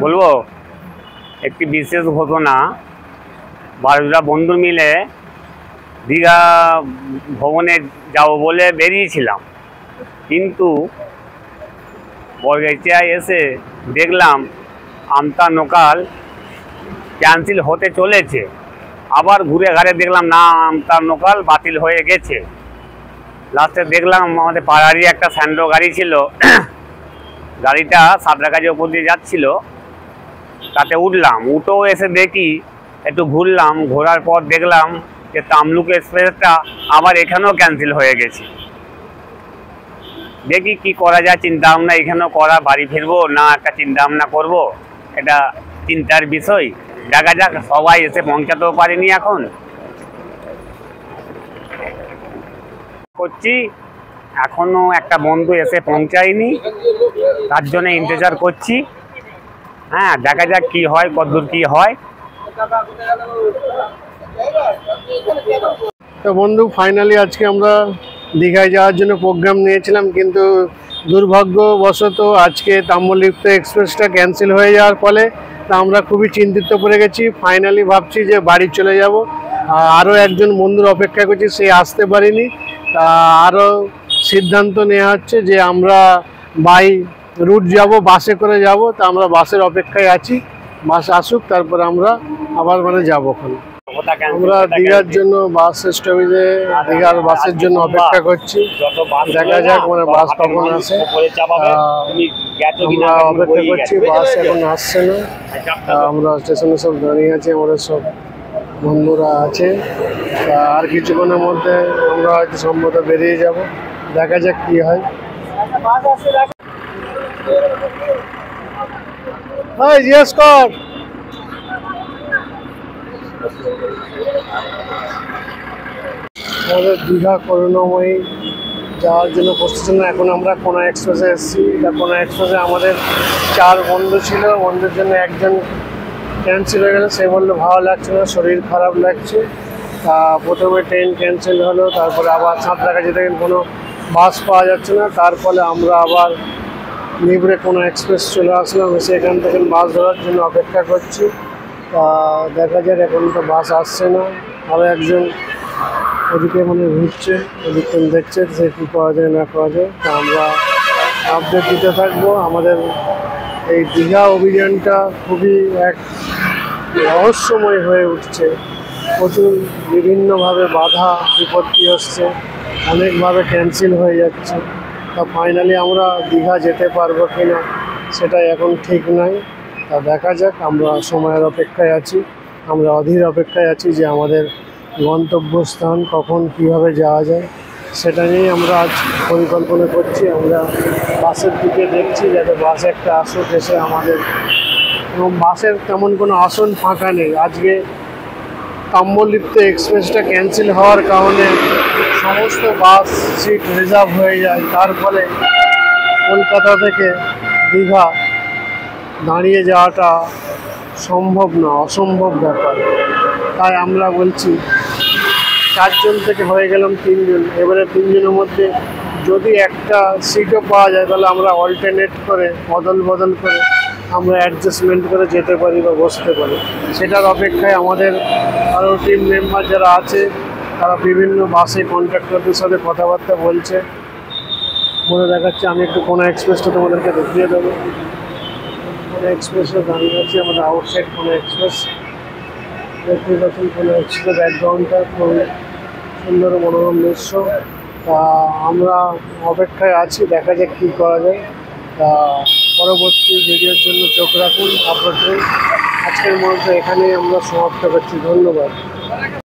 বলবো একটি বিশেষ ঘটনা। 12টা বন্ধু মিলে দীঘা ভ্রমণে যাব বলে বেরিয়েছিলাম, কিন্তু বরগাছিয়ায় এসে দেখলাম আমতা লোকাল ক্যান্সেল হতে চলেছে। আবার ঘুরে ঘাড়ে দেখলাম না, আমতা লোকাল বাতিল হয়ে গেছে। লাস্টে দেখলাম আমাদের পাড়ারই একটা স্যান্ডো গাড়ি ছিল, গাড়িটা সাঁতরাগাছির ওপর দিয়ে যাচ্ছিল, তাতে উঠলাম। উঠেও এসে দেখি, একটু ঘুরলাম, ঘোরার পর দেখলাম যে তামলুক এক্সপ্রেসটা আবার এখানেও ক্যান্সেল হয়ে গেছে। দেখি কি করা যায়, চিন্তা ভাবনা এখানেও করা, বাড়ি ফিরবো না একটা চিন্তা ভাবনা করবো, এটা চিন্তার বিষয়। দেখা যাক, সবাই এসে পৌঁছাতেও পারেনি এখন করছি, এখনো একটা বন্ধু এসে পৌঁছায়নি, তার জন্য ইন্তজার করছি। হ্যাঁ, দেখা যাক কি হয়, কতদূর কি হয়। তো বন্ধু, ফাইনালি আজকে আমরা দীঘায় যাওয়ার জন্য প্রোগ্রাম নিয়েছিলাম, কিন্তু দুর্ভাগ্যবশত আজকে তাম্রলিপ্ত এক্সপ্রেসটা ক্যান্সেল হয়ে যাওয়ার ফলে আমরা খুবই চিন্তিত পড়ে গেছি। ফাইনালি ভাবছি যে বাড়ি চলে যাব। আরও একজন বন্ধুর অপেক্ষা করছি, সে আসতে পারিনি। আরও সিদ্ধান্ত নেওয়া হচ্ছে যে আমরা বাই রুট যাব, বাসে করে যাব। তা আমরা বাসের অপেক্ষায় আছি, বাস আসুক, তারপর আমরা আবার যাব। ওখানে আমরা দীঘার জন্য বাস স্টপেজে দীঘার বাসের জন্য অপেক্ষা করছি। দেখা যাক বাস কখন আসে, আমরা অপেক্ষা করছি। বাস এখন আসছে না, আমরা স্টেশনে সব দাঁড়িয়ে আছি, আমাদের সব বন্ধুরা আছে। আর কিছুক্ষণের মধ্যে আমরা হয়তো সম্ভবত বেরিয়ে যাব। দেখা যাক কি হয়। জিজ্ঞেস কর। আমাদের দীঘা করুণাময়ী যাওয়ার জন্য প্রস্তুত। এখন আমরা কোনা এক্সপ্রেসে এসেছি। কোনা এক্সপ্রেসে আমাদের 4 বন্ধু ছিল, বন্ধুর জন্য একজন ক্যান্সেল হয়ে গেল। সে বললো ভালো লাগছে না, শরীর খারাপ লাগছে। প্রথমে ট্রেন ক্যান্সেল হলো, তারপরে আবার সাঁতরাগাছি থেকে কোনো বাস পাওয়া যাচ্ছে না। তার ফলে আমরা আবার নিবড়ে কোনা এক্সপ্রেস চলে আসলাম, এসে এখান থেকে বাস ধরার জন্য অপেক্ষা করছি। দেখা যাক, এখন তো বাস আসছে না। আরও একজন ওদিকে ঘুরছে, ওদিকে দেখছে সে কী করা যায় না করা যায়। তা আমরা আপডেট দিতে থাকবো। আমাদের এই দীঘা অভিযানটা খুবই এক রহস্যময় হয়ে উঠছে। প্রচুর বিভিন্নভাবে বাধা বিপত্তি হচ্ছে, অনেকভাবে ক্যান্সেল হয়ে যাচ্ছে। তা ফাইনালি আমরা দীঘা যেতে পারবো কি না সেটা এখন ঠিক নাই। তা দেখা যাক, আমরা সময়ের অপেক্ষায় আছি, আমরা অধীর অপেক্ষায় আছি যে আমাদের গন্তব্যস্থান কখন কীভাবে যাওয়া যায় সেটা নিয়েই আমরা আজ পরিকল্পনা করছি। আমরা বাসের দিকে দেখছি যাতে বাস একটা আসুক এসে আমাদের, এবং বাসের তেমন কোনো আসন ফাঁকা নেই। আজকে তাম্রলিপ্ত এক্সপ্রেসটা ক্যান্সেল হওয়ার কারণে সমস্ত বাস সিট রিজার্ভ হয়ে যায়। তার ফলে কলকাতা থেকে দীঘা দাঁড়িয়ে যাওয়াটা সম্ভব না, অসম্ভব ব্যাপার। তাই আমরা বলছি 4 জন থেকে হয়ে গেলাম 3 জন। এবারে 3 জনের মধ্যে যদি একটা সিটও পাওয়া যায় তাহলে আমরা অল্টারনেট করে বদল করে আমরা অ্যাডজাস্টমেন্ট করে যেতে পারি বা বসতে পারি। সেটার অপেক্ষায় আমাদের আরও টিম মেম্বার যারা আছে তারা বিভিন্ন বাসে কন্ট্রাক্টরদের সাথে কথাবার্তা বলছে, বলে দেখাচ্ছে। আমি একটু কোনা এক্সপ্রেসটা তোমাদেরকে দেখিয়ে দেবো। কোনা এক্সপ্রেসে দাঁড়িয়ে আছি, আমাদের আউটসাইড কোনা এক্সপ্রেস। দেখতে পাচ্ছেন কোনা এক্সপ্রেস ব্যাকগ্রাউন্ডটা খুবই সুন্দর মনোরম দৃশ্য। তা আমরা অপেক্ষায় আছি, দেখা যাক কী করা যায়। তা পরবর্তী ভিডিওর জন্য চোখ রাখুন। আপনাদের আজকের মধ্যে এখানেই আমরা সমাপ্ত করছি। ধন্যবাদ।